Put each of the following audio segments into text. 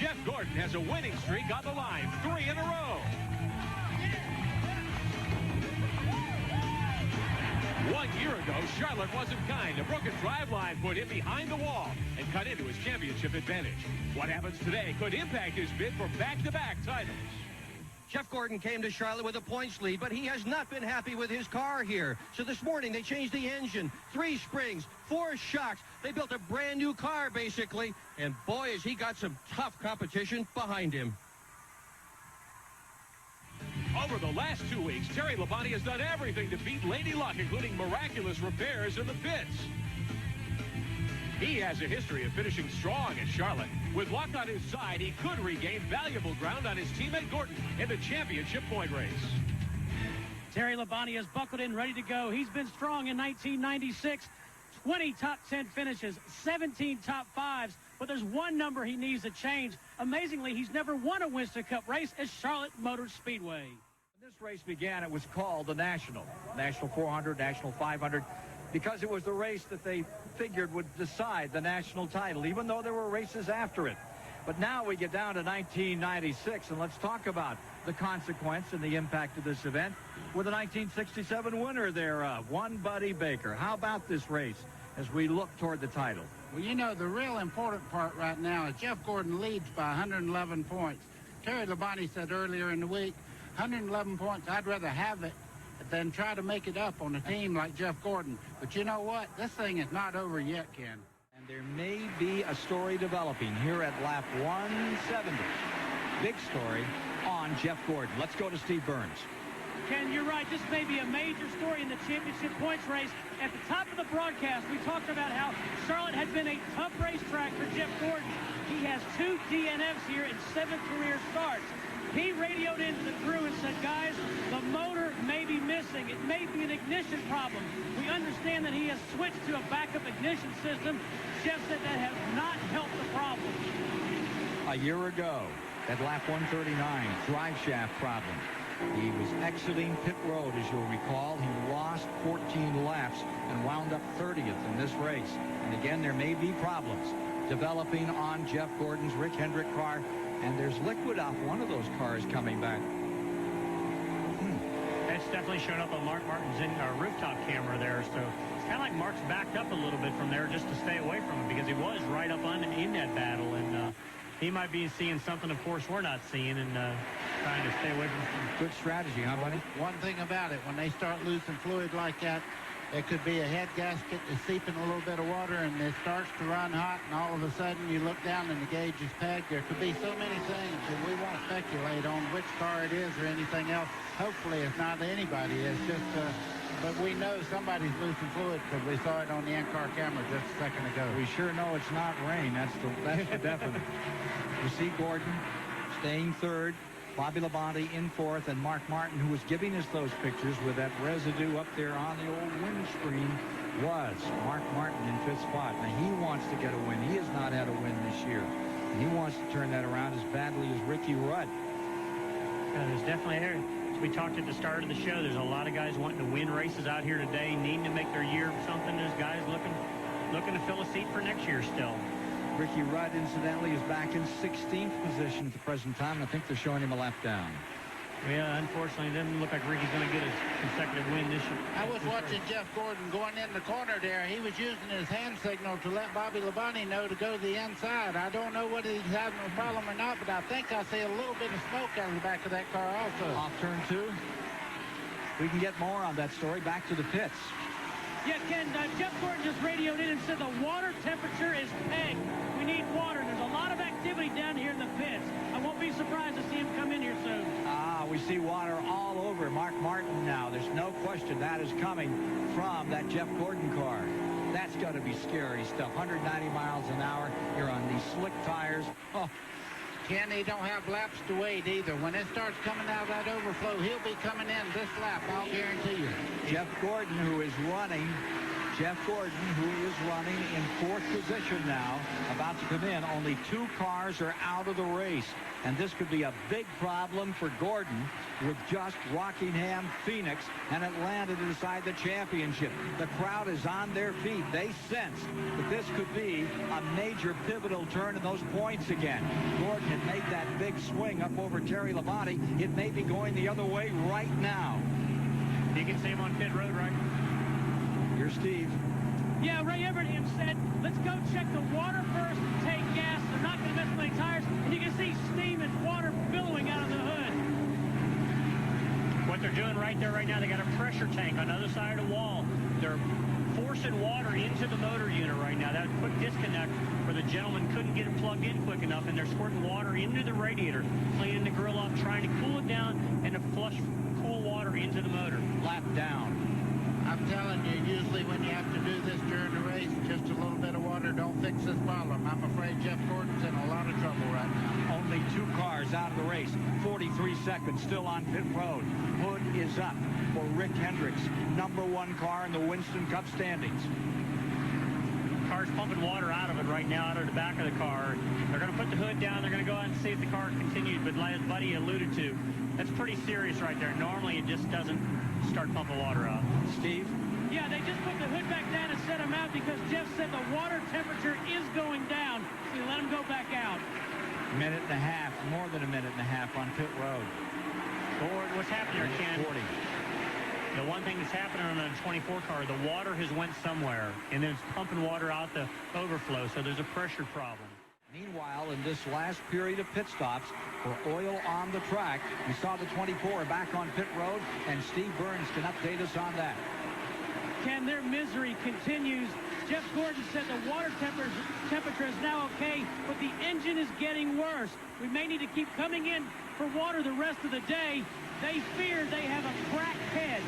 Jeff Gordon has a winning streak on the line, 3 in a row. 1 year ago, Charlotte wasn't kind. A broken driveline put him behind the wall and cut into his championship advantage. What happens today could impact his bid for back-to-back titles. Jeff Gordon came to Charlotte with a points lead, but he has not been happy with his car here. So this morning they changed the engine, 3 springs, 4 shocks. They built a brand new car, basically. And boy, has he got some tough competition behind him. Over the last 2 weeks, Terry Labonte has done everything to beat Lady Luck, including miraculous repairs in the pits. He has a history of finishing strong at Charlotte. With Luck on his side, he could regain valuable ground on his teammate Gordon in the championship point race. Terry Labonte has buckled in, ready to go. He's been strong in 1996. 20 top 10 finishes, 17 top 5s, but there's one number he needs to change. Amazingly, he's never won a Winston Cup race at Charlotte Motor Speedway. When this race began, it was called the National 400, National 500, because it was the race that they figured would decide the national title, even though there were races after it. But now we get down to 1996, and let's talk about the consequence and the impact of this event with the 1967 winner thereof, one Buddy Baker. How about this race as we look toward the title? Well, you know, the real important part right now is Jeff Gordon leads by 111 points. Terry Labonte said earlier in the week, 111 points, I'd rather have it than try to make it up on a team like Jeff Gordon. But you know what? This thing is not over yet, Ken. And there may be a story developing here at lap 170. Big story on Jeff Gordon. Let's go to Steve Burns. Ken, you're right. This may be a major story in the championship points race. At the top of the broadcast, we talked about how Charlotte had been a tough racetrack for Jeff Gordon. He has 2 DNFs here and 7 career starts. He radioed into the crew and said, guys, the motor may be missing. It may be an ignition problem. We understand that he has switched to a backup ignition system. Jeff said that has not helped the problem. A year ago, at lap 139, drive shaft problem. He was exiting pit road, as you'll recall. He lost 14 laps and wound up 30th in this race. And again, there may be problems developing on Jeff Gordon's Rick Hendrick car. And there's liquid off one of those cars coming back. That's definitely shown up on Mark Martin's rooftop camera there. So it's kind of like Mark's backed up a little bit from there just to stay away from him, because he was right up on in that battle. And he might be seeing something, of course, we're not seeing, and trying to stay away from him. Good strategy, huh, buddy? One thing about it, when they start losing fluid like that, it could be a head gasket is seeping a little bit of water, and it starts to run hot, and all of a sudden you look down and the gauge is pegged. There could be so many things, and we won't speculate on which car it is or anything else. Hopefully it's not anybody. It's just, but we know somebody's losing fluid because we saw it on the in-car camera just a second ago. We sure know it's not rain. That's the definite. You see Gordon staying third. Bobby Labonte in fourth, and Mark Martin, who was giving us those pictures with that residue up there on the old windscreen, was Mark Martin in fifth spot. Now, he wants to get a win. He has not had a win this year. And he wants to turn that around as badly as Ricky Rudd. There's definitely, as we talked at the start of the show, there's a lot of guys wanting to win races out here today, needing to make their year something. There's guys looking to fill a seat for next year still. Ricky Rudd, incidentally, is back in 16th position at the present time. I think they're showing him a lap down. Yeah, unfortunately, it doesn't look like Ricky's going to get a consecutive win this year. I was watching Jeff Gordon going in the corner there. He was using his hand signal to let Bobby Labonte know to go to the inside. I don't know whether he's having a problem or not, but I think I see a little bit of smoke out of the back of that car also. Off turn 2. We can get more on that story. Back to the pits. Yeah, Ken, Jeff Gordon just radioed in and said the water temperature is pegged. We need water. There's a lot of activity down here in the pits. I won't be surprised to see him come in here soon. We see water all over Mark Martin now. There's no question that is coming from that Jeff Gordon car. That's got to be scary stuff. 190 miles an hour. You're on these slick tires. Oh. Ken, he don't have laps to wait either. When it starts coming out of that overflow, he'll be coming in this lap, I'll guarantee you. Jeff Gordon, who is running in fourth position now, about to come in. Only 2 cars are out of the race. And this could be a big problem for Gordon with just Rockingham, Phoenix, and Atlanta to decide the championship. The crowd is on their feet. They sense that this could be a major pivotal turn in those points again. Gordon had made that big swing up over Terry Labonte. It may be going the other way right now. You can see him on pit road, right? Here's Steve. Yeah, Ray Everingham said, let's go check the water first and take gas. They're not going to mess with any tires. And you can see steam and water billowing out of the hood. What they're doing right there right now, they got a pressure tank on the other side of the wall. They're forcing water into the motor unit right now. That quick disconnect where the gentleman couldn't get it plugged in quick enough, and they're squirting water into the radiator, cleaning the grill up, trying to cool it down, and to flush cool water into the motor. Lap down. I'm telling you, usually when you have to do this during the race, just a little bit of water don't fix this problem. I'm afraid Jeff Gordon's in a lot of trouble right now. Only 2 cars out of the race. 43 seconds still on pit road. Hood is up for Rick Hendricks, #1 car in the Winston Cup standings. Car's pumping water out of it right now, out of the back of the car. They're going to put the hood down. They're going to go out and see if the car continues. But like Buddy alluded to, that's pretty serious right there. Normally, it just doesn't start pumping water out. Steve? Yeah, they just put the hood back down and set him out because Jeff said the water temperature is going down. So they let him go back out. Minute and a half, more than a minute and a half on pit road. Lord, what's happening here, Ken? 40. The one thing that's happening on a 24 car, the water has went somewhere, and then it's pumping water out the overflow, so there's a pressure problem. Meanwhile, in this last period of pit stops for oil on the track, we saw the 24 back on pit road, and Steve Burns can update us on that. Ken, their misery continues. Jeff Gordon said the water temperature is now okay, but the engine is getting worse. We may need to keep coming in for water the rest of the day. They fear they have a cracked head.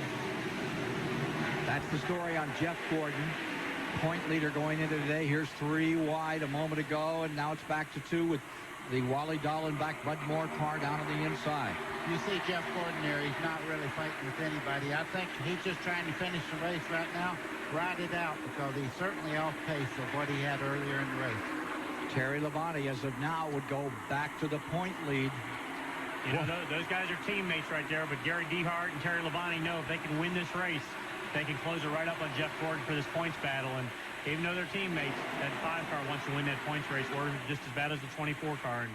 That's the story on Jeff Gordon. Point leader going into today. Here's 3 wide a moment ago, and now it's back to 2 with the Wally Dallenbach Bud Moore car down on the inside. You see Jeff Gordon there, he's not really fighting with anybody. I think he's just trying to finish the race right now, ride it out, because he's certainly off pace of what he had earlier in the race. Terry Labonte, as of now, would go back to the point lead. You know, those guys are teammates right there, but Gary Dehart and Terry Labonte know if they can win this race, they can close it right up on Jeff Gordon for this points battle. And even though they're teammates, that 5 car wants to win that points race. We're just as bad as the 24 car. And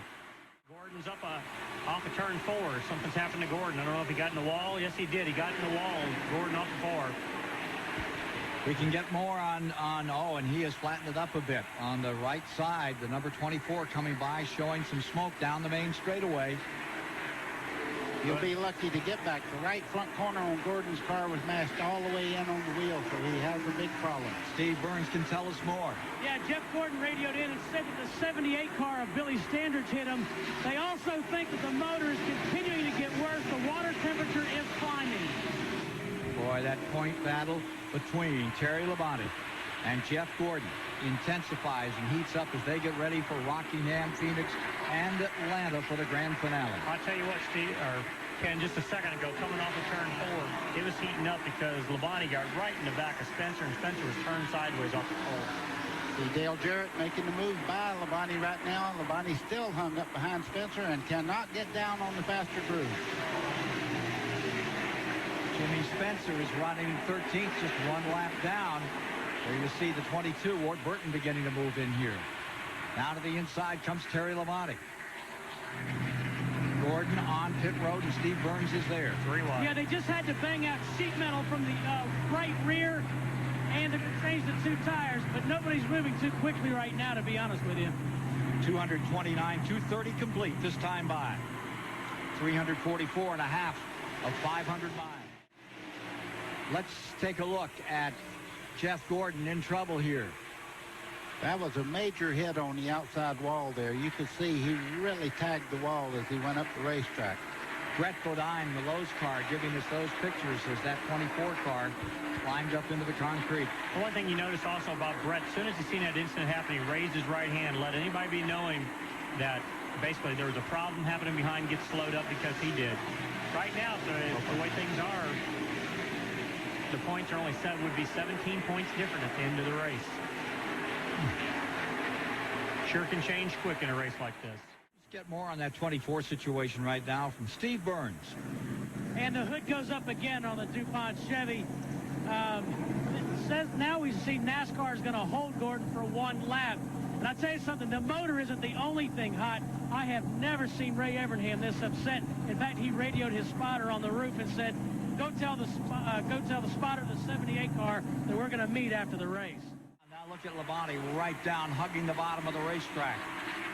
Gordon's up off of turn 4. Something's happened to Gordon. I don't know if he got in the wall. Yes, he did. He got in the wall. Gordon off the 4. We can get more on oh, and he has flattened it up a bit. On the right side, the number 24 coming by, showing some smoke down the main straightaway. You'll be lucky to get back. The right front corner on Gordon's car was mashed all the way in on the wheel, so he has a big problem. Steve Burns can tell us more. Yeah, Jeff Gordon radioed in and said that the 78 car of Billy Standridge hit him. They also think that the motor is continuing to get worse. The water temperature is climbing. Boy, that point battle between Terry Labonte and Jeff Gordon intensifies and heats up as they get ready for Rockingham, Phoenix, and Atlanta for the grand finale. I'll tell you what, Steve, or Ken, just a second ago, coming off of turn 4, it was heating up because Labonte got right in the back of Spencer, and Spencer was turned sideways off the pole. See Dale Jarrett making the move by Labonte right now. Labonte still hung up behind Spencer and cannot get down on the faster groove. Jimmy Spencer is running 13th, just 1 lap down. There you see the 22, Ward Burton, beginning to move in here. Now to the inside comes Terry Labonte. Gordon on pit road, and Steve Burns is there. 3 wide. Yeah, they just had to bang out sheet metal from the right rear and to change the 2 tires, but nobody's moving too quickly right now, to be honest with you. 229, 230 complete this time by. 344 and a half of 500 miles. Let's take a look at Jeff Gordon in trouble here. That was a major hit on the outside wall there. You could see he really tagged the wall as he went up the racetrack. Brett Bodine, the Lowe's car, giving us those pictures as that 24 car climbed up into the concrete. Well, one thing you notice also about Brett, as soon as he seen that incident happen, he raised his right hand, let anybody be knowing that basically there was a problem happening behind, get slowed up because he did. Right now, so the way things are, the points are only would be 17 points different at the end of the race. Sure can change quick in a race like this. Let's get more on that 24 situation right now from Steve Burns. And the hood goes up again on the DuPont Chevy. It says now we see NASCAR is going to hold Gordon for 1 lap. And I'll tell you something, the motor isn't the only thing hot. I have never seen Ray Evernham this upset. In fact, he radioed his spotter on the roof and said, go tell the spotter of the 78 car that we're going to meet after the race. Now look at Labonte right down, hugging the bottom of the racetrack.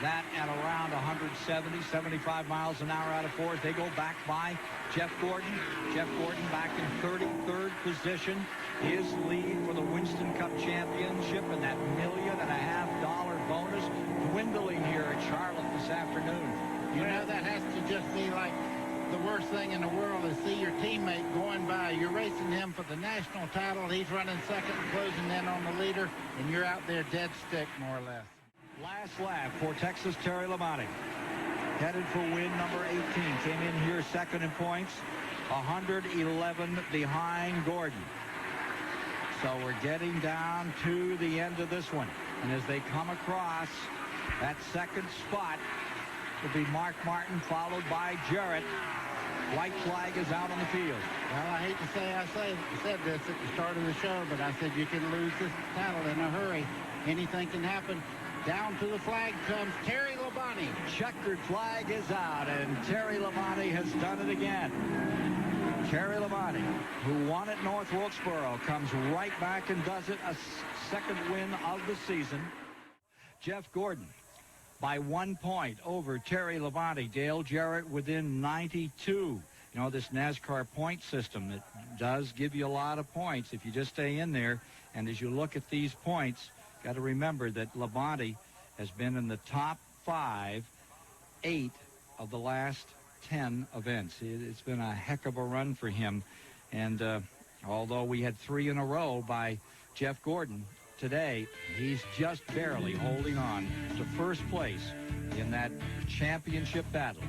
That at around 170, 75 miles an hour out of fourth. They go back by Jeff Gordon. Jeff Gordon back in 33rd position. His lead for the Winston Cup championship and that $1.5 million bonus dwindling here at Charlotte this afternoon. You know, that has to just be like the worst thing in the world is see your teammate going by. You're racing him for the national title. He's running second and closing in on the leader, and you're out there dead stick, more or less. Last lap for Texas, Terry Labonte. Headed for win number 18. Came in here second in points. 111 behind Gordon. So we're getting down to the end of this one. And as they come across that second spot, will be Mark Martin, followed by Jarrett. White flag is out on the field. Well, I hate to say I said this at the start of the show, but I said you can lose this title in a hurry. Anything can happen. Down to the flag comes Terry Labonte. Checkered flag is out, and Terry Labonte has done it again. Terry Labonte, who won at North Wilkesboro, comes right back and does it, a second win of the season. Jeff Gordon by 1 point over Terry Labonte. Dale Jarrett within 92. You know, this NASCAR point system, it does give you a lot of points if you just stay in there. And as you look at these points, got to remember that Labonte has been in the top 8 of the last 10 events. It's been a heck of a run for him. And although we had 3 in a row by Jeff Gordon, today, he's just barely holding on to first place in that championship battle.